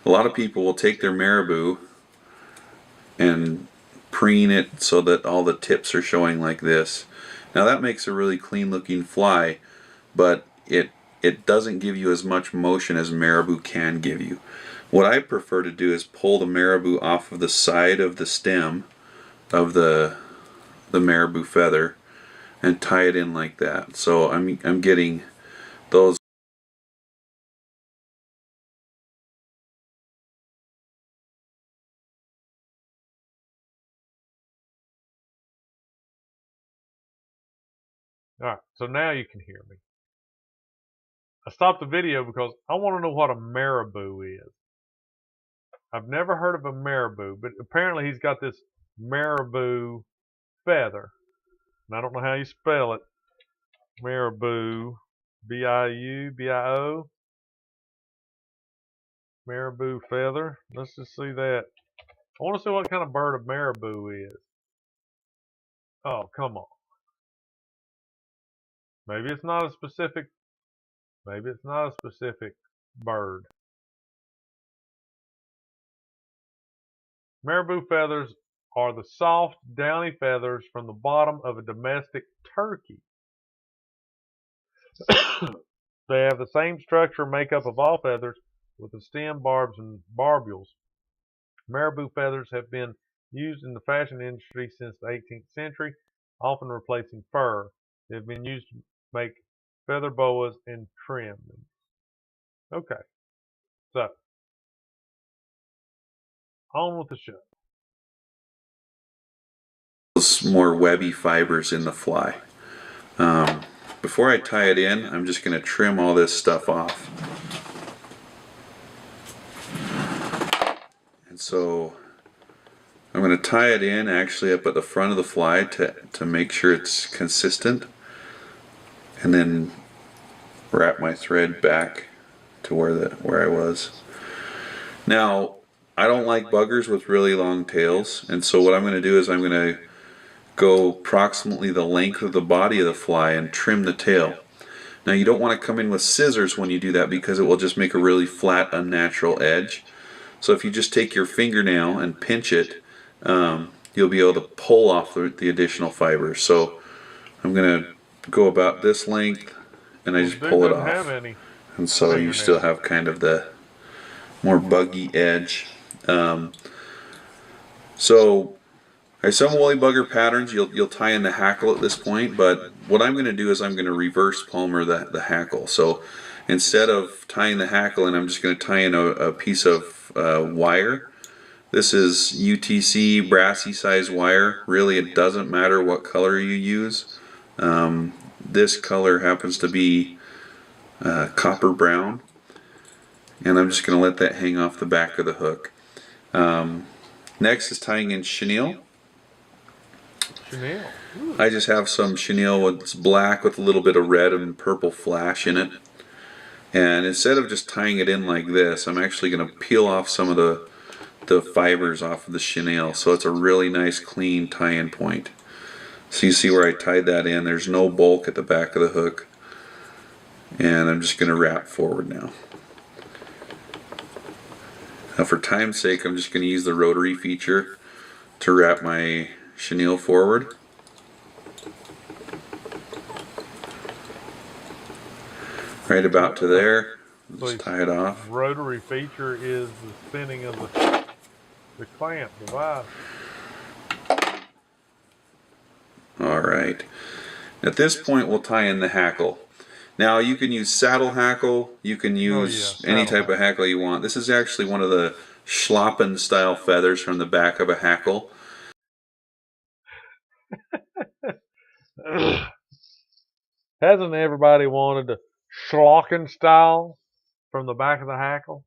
A lot of people will take their marabou and preen it so that all the tips are showing like this. Now that makes a really clean looking fly, but it doesn't give you as much motion as marabou can give you. What I prefer to do is pull the marabou off of the side of the stem of the marabou feather and tie it in like that. So I'm getting those. All right, so now you can hear me. I stopped the video because I want to know what a marabou is. I've never heard of a marabou, but apparently he's got this marabou feather. And I don't know how you spell it. Marabou, B-I-U-B-I-O. Marabou feather. Let's just see that. I want to see what kind of bird a marabou is. Oh, come on. Maybe it's not a specific bird. Marabou feathers are the soft, downy feathers from the bottom of a domestic turkey. They have the same structure and makeup of all feathers, with the stem, barbs, and barbules. Marabou feathers have been used in the fashion industry since the 18th century, often replacing fur. They have been used to make feather boas and trim them. Okay, so on with the show. Those more webby fibers in the fly. Before I tie it in, I'm just going to trim all this stuff off. And so I'm going to tie it in actually up at the front of the fly to make sure it's consistent, and then wrap my thread back to where I was. Now, I don't like buggers with really long tails, and so what I'm going to do is I'm going to go approximately the length of the body of the fly and trim the tail. Now you don't want to come in with scissors when you do that, because it will just make a really flat, unnatural edge. So if you just take your fingernail and pinch it, you'll be able to pull off the additional fibers. So I'm going to go about this length, and I just pull it off. And so you still have kind of the more buggy edge. So There's some woolly bugger patterns you'll tie in the hackle at this point, but what I'm going to do is I'm going to reverse palmer the hackle. So instead of tying the hackle in, I'm just going to tie in a piece of wire. This is UTC brassy size wire. Really, it doesn't matter what color you use. This color happens to be copper brown, and I'm just going to let that hang off the back of the hook. Next is tying in chenille. Chenille. I just have some chenille that's black with a little bit of red and purple flash in it. And instead of just tying it in like this, I'm actually going to peel off some of the fibers off of the chenille, so it's a really nice clean tie-in point. So you see where I tied that in, there's no bulk at the back of the hook. And I'm just going to wrap forward now. Now for time's sake, I'm just going to use the rotary feature to wrap my chenille forward. Right about to there. Just tie it off. Rotary feature is the spinning of the clamp device. Alright. At this point we'll tie in the hackle. Now you can use saddle hackle, you can use any type of hackle you want. This is actually one of the Schlappen style feathers from the back of a hackle. Hasn't everybody wanted the Schlocken style from the back of the hackle?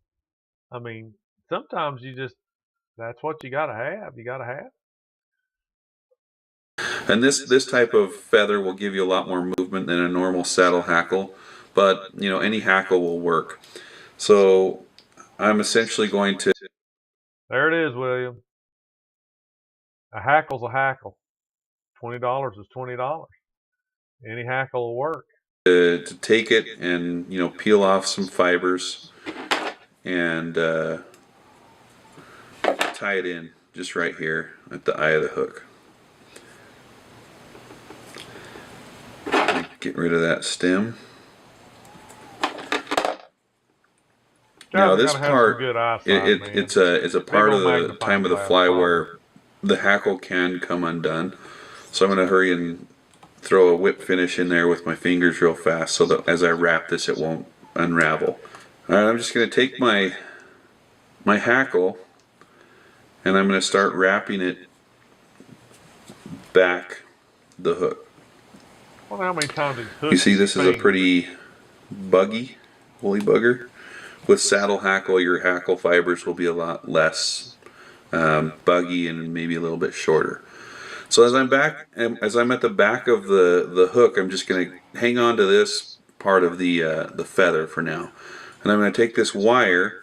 I mean, sometimes that's what you gotta have. You gotta have. And this type of feather will give you a lot more movement than a normal saddle hackle, but you know, any hackle will work. So I'm essentially going to... There it is, William. A hackle's a hackle. $20 is $20. Any hackle will work. To take it and, you know, peel off some fibers and tie it in just right here at the eye of the hook. Get rid of that stem. Now this part, it's a part of the time of the fly where the hackle can come undone. So I'm going to hurry and throw a whip finish in there with my fingers real fast so that as I wrap this it won't unravel. Alright, I'm just going to take my hackle and I'm going to start wrapping it back the hook. Well, how many times you see this is a pretty buggy woolly bugger. With saddle hackle, your hackle fibers will be a lot less buggy and maybe a little bit shorter. So as I'm at the back of the hook, I'm just going to hang on to this part of the feather for now, and I'm going to take this wire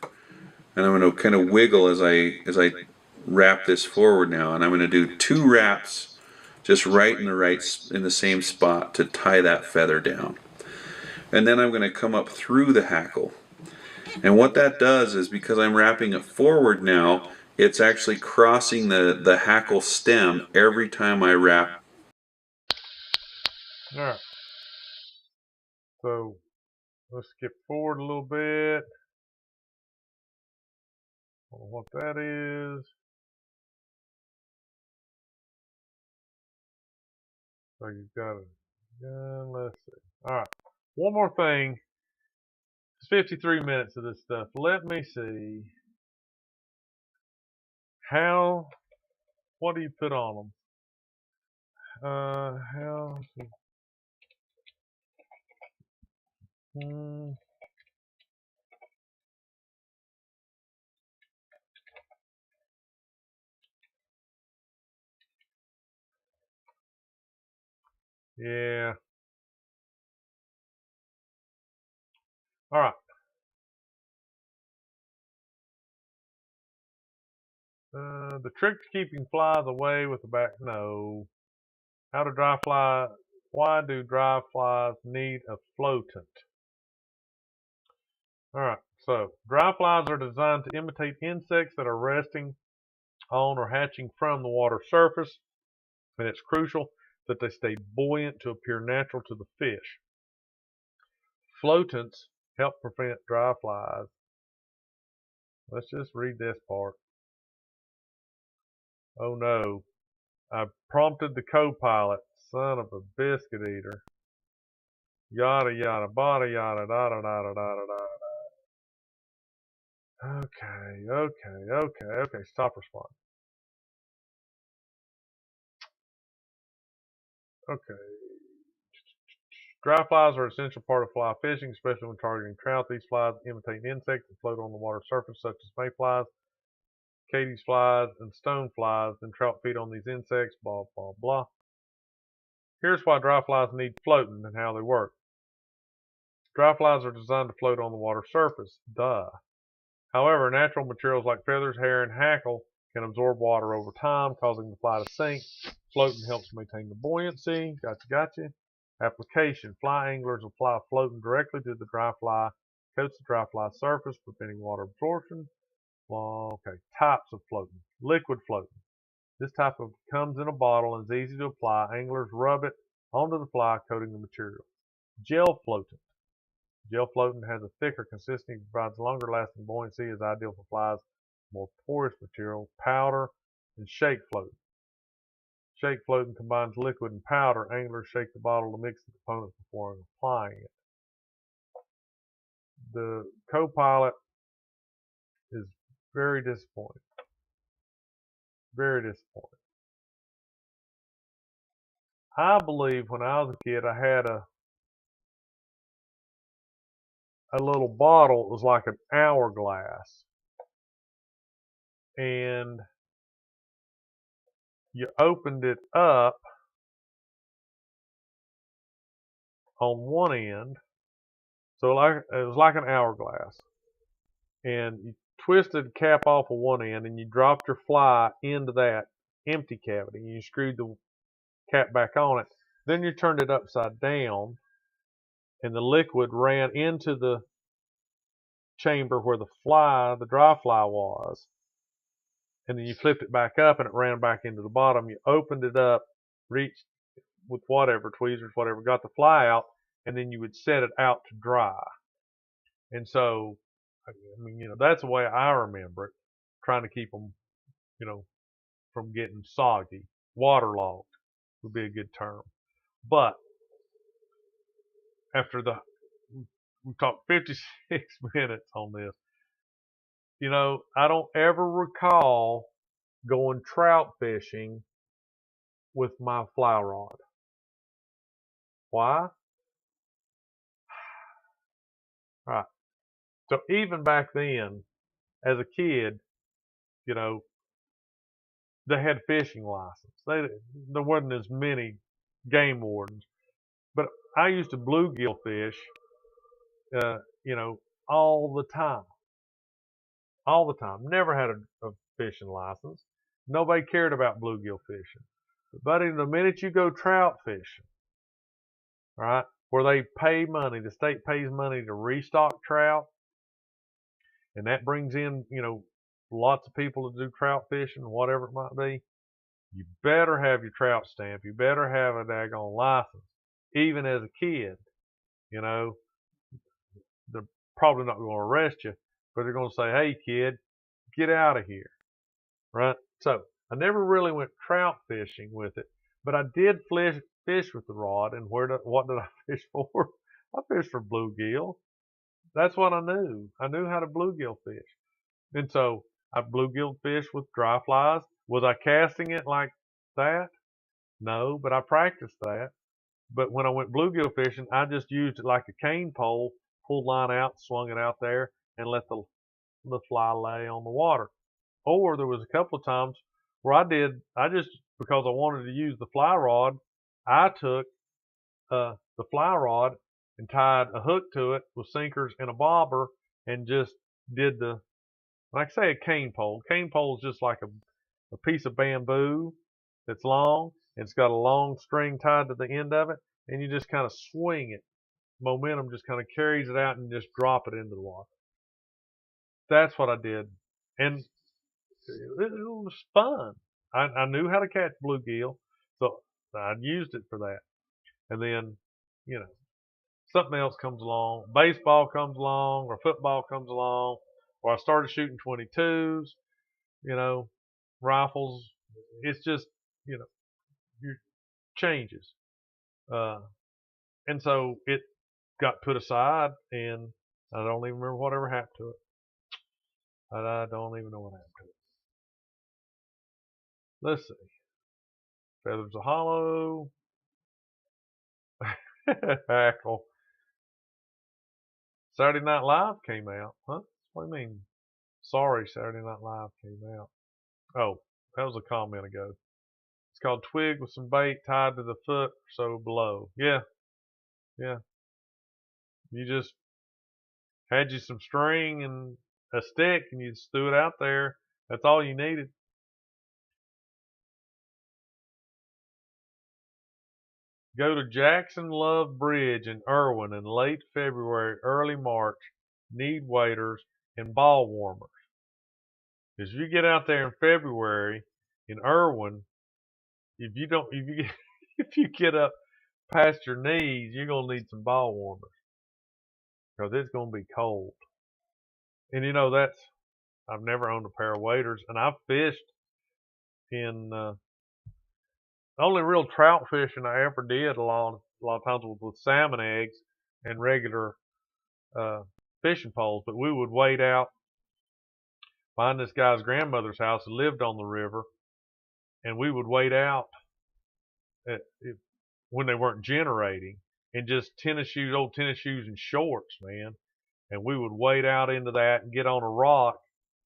and I'm going to kind of wiggle as I wrap this forward now, and I'm going to do 2 wraps just right in the same spot to tie that feather down, and then I'm going to come up through the hackle. And what that does is, because I'm wrapping it forward now, it's actually crossing the hackle stem every time I wrap. Alright. So let's skip forward a little bit. I don't know what that is. So you've got let's see. Alright. One more thing. It's 53 minutes of this stuff. Let me see. What do you put on them? Yeah. Alright. The trick to keeping flies away with the back. No. How to dry fly. Why do dry flies need a floatant? Alright, so dry flies are designed to imitate insects that are resting on or hatching from the water surface, and it's crucial that they stay buoyant to appear natural to the fish. Floatants help prevent dry flies. Let's just read this part. Oh no. I prompted the co-pilot, son of a biscuit eater. Yada yada, bada yada, da da da da da da da. Okay. Stop responding. Okay. Dry flies are an essential part of fly fishing, especially when targeting trout. These flies imitate insects that float on the water surface, such as mayflies, Katie's flies, and stone flies. Then trout feed on these insects, blah, blah, blah. Here's why dry flies need floating and how they work. Dry flies are designed to float on the water surface. Duh. However, natural materials like feathers, hair, and hackle can absorb water over time, causing the fly to sink. Floating helps maintain the buoyancy. Gotcha. Application. Fly anglers apply floating directly to the dry fly, coats the dry fly surface, preventing water absorption. Okay. Types of floating. Liquid floating. This type comes in a bottle and is easy to apply. Anglers rub it onto the fly, coating the material. Gel floating. Gel floating has a thicker consistency, provides longer lasting buoyancy, is ideal for flies, more porous material. Powder and shake floating. Shake floating combines liquid and powder. Anglers shake the bottle to mix the components before applying it. The co-pilot is very disappointed. Very disappointed. I believe when I was a kid, I had a little bottle. It was like an hourglass. And you opened it up on one end. So it was like an hourglass. And you twisted the cap off of one end and you dropped your fly into that empty cavity. And you screwed the cap back on it. Then you turned it upside down and the liquid ran into the chamber where the dry fly was. And then you flipped it back up and it ran back into the bottom. You opened it up, reached with whatever, tweezers, whatever, got the fly out, and then you would set it out to dry. And so, I mean, that's the way I remember it, trying to keep them, from getting soggy. Waterlogged would be a good term. But after we talked 56 minutes on this, I don't ever recall going trout fishing with my fly rod. Why? All right. So even back then, as a kid, they had fishing license. There wasn't as many game wardens, but I used to bluegill fish, all the time. All the time. Never had a fishing license. Nobody cared about bluegill fishing. But buddy, the minute you go trout fishing, right, where they pay money, the state pays money to restock trout, and that brings in, lots of people to do trout fishing, whatever it might be, you better have your trout stamp. You better have a daggone license. Even as a kid, they're probably not going to arrest you, but they're going to say, hey, kid, get out of here, right? So I never really went trout fishing with it, but I did fish with the rod. And what did I fish for? I fished for bluegill. That's what I knew. I knew how to bluegill fish. And so I bluegill fish with dry flies. Was I casting it like that? No, but I practiced that. But when I went bluegill fishing, I just used it like a cane pole, pulled line out, swung it out there, and let the fly lay on the water. Or there was a couple of times where because I wanted to use the fly rod, I took the fly rod and tied a hook to it with sinkers and a bobber and just did like I say, a cane pole. Cane pole is just like a piece of bamboo that's long, and it's got a long string tied to the end of it, and you just kind of swing it. Momentum just kind of carries it out and just drop it into the water. That's what I did. And it was fun. I knew how to catch bluegill, so I used it for that. And then, something else comes along. Baseball comes along, or football comes along, or I started shooting 22s, rifles. It's just, your changes. And so it got put aside, and I don't even remember whatever happened to it. I don't even know what happened to it. Let's see. Feathers are hollow. Hackle. Saturday Night Live came out. Huh? What do you mean? Sorry, Saturday Night Live came out. Oh, that was a comment ago. It's called Twig with some bait tied to the foot or so below. Yeah. Yeah. You just had you some string and a stick and you just threw it out there. That's all you needed. Go to Jackson Love Bridge in Irwin in late February, early March. Need waders and ball warmers. Because if you get out there in February in Irwin, if you get up past your knees, you're gonna need some ball warmers because it's gonna be cold. And you know I've never owned a pair of waders, and I've fished in the only real trout fishing I ever did a lot of times was with salmon eggs and regular fishing poles. But we would wade out behind this guy's grandmother's house who lived on the river, and we would wade out when they weren't generating in just old tennis shoes and shorts, man. And we would wade out into that and get on a rock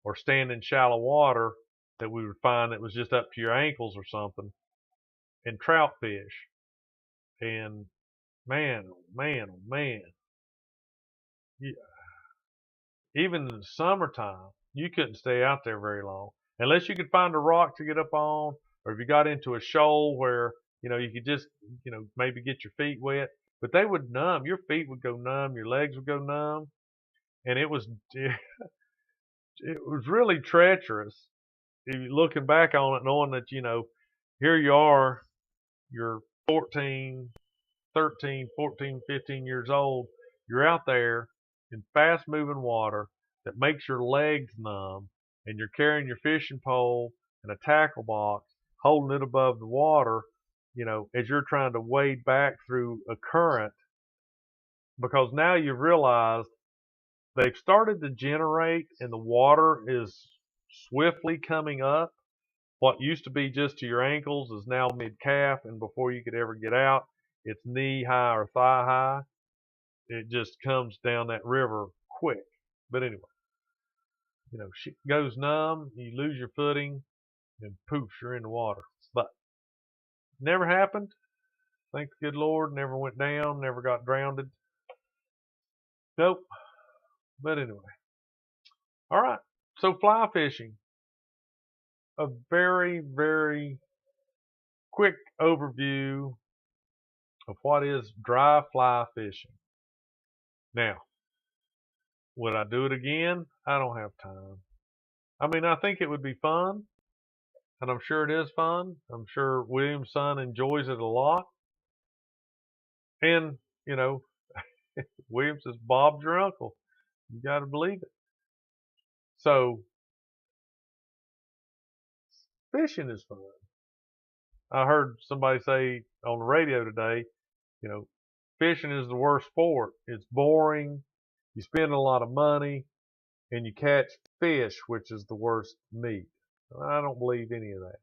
or stand in shallow water that we would find that was just up to your ankles or something and trout fish. And man, oh man, oh man. Even in the summertime, you couldn't stay out there very long unless you could find a rock to get up on, or if you got into a shoal where you could just maybe get your feet wet. But they would numb. Your feet would go numb. Your legs would go numb, and it was really treacherous. If you're looking back on it, knowing that here you are, you're 13, 14, 15 years old. You're out there in fast-moving water that makes your legs numb, and you're carrying your fishing pole and a tackle box, holding it above the water, as you're trying to wade back through a current, because now you've realized they've started to generate and the water is swiftly coming up. What used to be just to your ankles is now mid-calf, and before you could ever get out, it's knee-high or thigh-high. It just comes down that river quick. But anyway, shit goes numb, you lose your footing, and poof, you're in the water. But never happened. Thank the good Lord, never went down, never got drowned. Nope. But anyway. All right. So fly fishing. A very, very quick overview of what is dry fly fishing. Now, would I do it again? I don't have time. I mean, I think it would be fun, and I'm sure it is fun. I'm sure William's son enjoys it a lot. And, William says, Bob's your uncle. You got to believe it. So, fishing is fun. I heard somebody say on the radio today, fishing is the worst sport. It's boring. You spend a lot of money, and you catch fish, which is the worst meat. I don't believe any of that.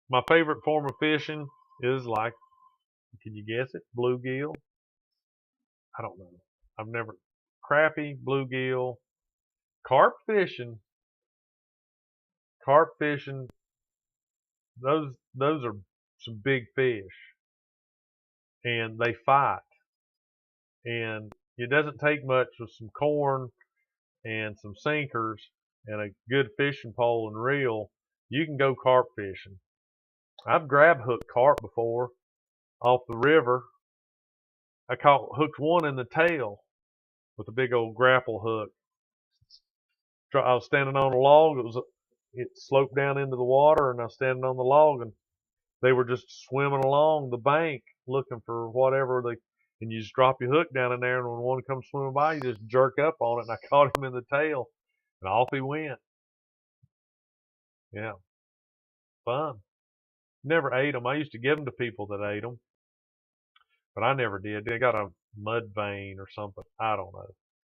My favorite form of fishing is can you guess it? Bluegill. I don't know. I've never, crappie, bluegill, carp fishing. Those are some big fish, and they fight. And it doesn't take much with some corn and some sinkers and a good fishing pole and reel. You can go carp fishing. I've grab hooked carp before off the river. I hooked one in the tail with a big old grapple hook. I was standing on a log. It sloped down into the water, and I was standing on the log, and they were just swimming along the bank looking for whatever and you just drop your hook down in there, and when one comes swimming by, you just jerk up on it, and I caught him in the tail, and off he went. Yeah, fun. Never ate them. I used to give them to people that ate them, but I never did. They got a mud vein or something. I don't know.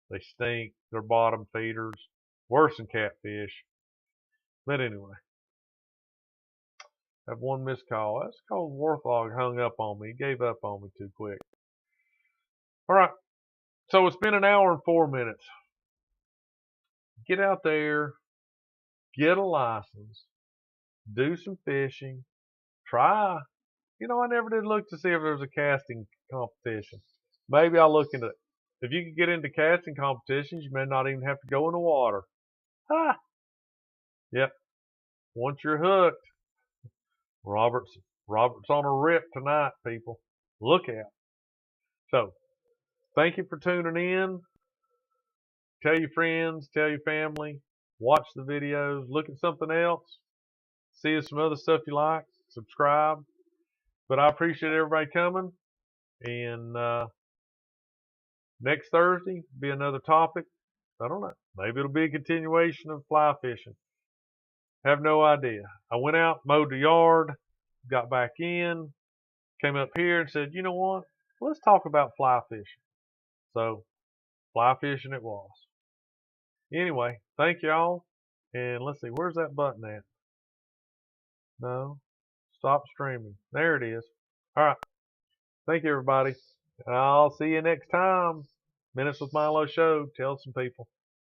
They stink. They're bottom feeders. Worse than catfish. But anyway, I have one missed call. That's called Warthog hung up on me. He gave up on me too quick. All right. So it's been an hour and 4 minutes. Get out there. Get a license. Do some fishing. Try. You know, I never did look to see if there was a casting competition. Maybe I'll look into it. If you can get into casting competitions, you may not even have to go in the water. Ha! Yep. Once you're hooked, Robert's on a rip tonight, people. Look out. So, thank you for tuning in. Tell your friends, tell your family, watch the videos, look at something else, see some other stuff you like, subscribe. But I appreciate everybody coming. And next Thursday be another topic. I don't know. Maybe it'll be a continuation of fly fishing. Have no idea. I went out, mowed the yard, got back in, came up here and said, you know what? Let's talk about fly fishing. So, fly fishing it was. Anyway, thank y'all. And let's see, where's that button at? No. Stop streaming. There it is. All right. Thank you, everybody. I'll see you next time. Minutes with Milo Show. Tell some people.